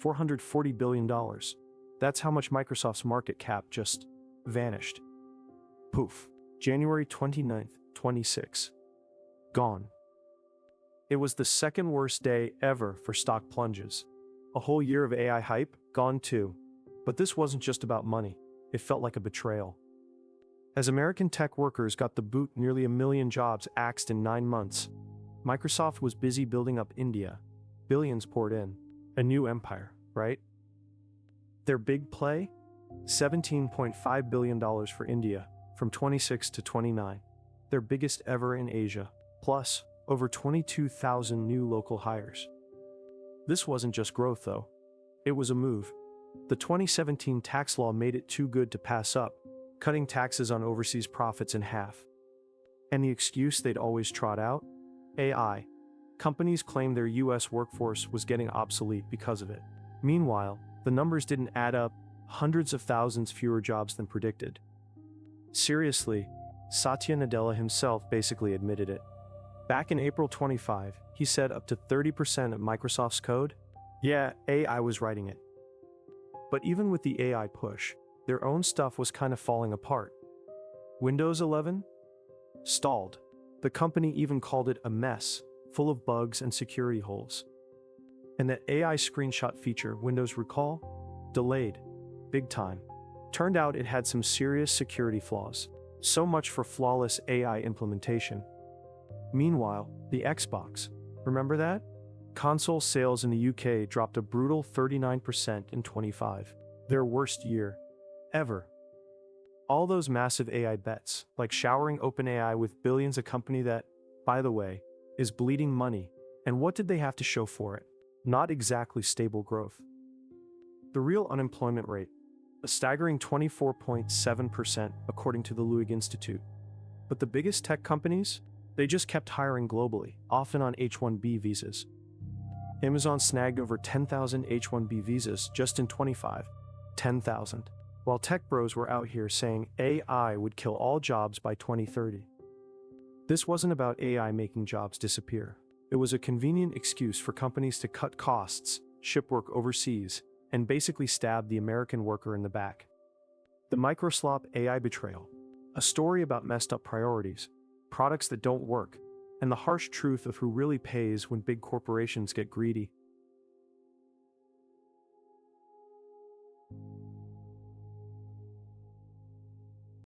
$440 billion. That's how much Microsoft's market cap just vanished. Poof. January 29th, 26. Gone. It was the second worst day ever for stock plunges. A whole year of AI hype, gone too. But this wasn't just about money. It felt like a betrayal. As American tech workers got the boot, nearly 1 million jobs axed in 9 months, Microsoft was busy building up India. Billions poured in. A new empire, right? Their big play? $17.5 billion for India, from 26 to 29. Their biggest ever in Asia. Plus, over 22,000 new local hires. This wasn't just growth, though. It was a move. The 2017 tax law made it too good to pass up, cutting taxes on overseas profits in half. And the excuse they'd always trot out? AI. Companies claimed their US workforce was getting obsolete because of it. Meanwhile, the numbers didn't add up, hundreds of thousands fewer jobs than predicted. Seriously, Satya Nadella himself basically admitted it. Back in April 25, he said up to 30% of Microsoft's code? Yeah, AI was writing it. But even with the AI push, their own stuff was kind of falling apart. Windows 11? Stalled. The company even called it a mess, full of bugs and security holes. And that AI screenshot feature, Windows Recall? Delayed. Big time. Turned out it had some serious security flaws. So much for flawless AI implementation. Meanwhile, the Xbox. Remember that? Console sales in the UK dropped a brutal 39% in 25. Their worst year ever. All those massive AI bets, like showering OpenAI with billions, a company that, by the way, is bleeding money. And what did they have to show for it? Not exactly stable growth. The real unemployment rate, a staggering 24.7% according to the Lewig Institute. But the biggest tech companies? They just kept hiring globally, often on H-1B visas. Amazon snagged over 10,000 H-1B visas just in 25. 10,000. While tech bros were out here saying AI would kill all jobs by 2030. This wasn't about AI making jobs disappear. It was a convenient excuse for companies to cut costs, ship work overseas, and basically stab the American worker in the back. The MicroSlop AI betrayal. A story about messed up priorities, products that don't work, and the harsh truth of who really pays when big corporations get greedy.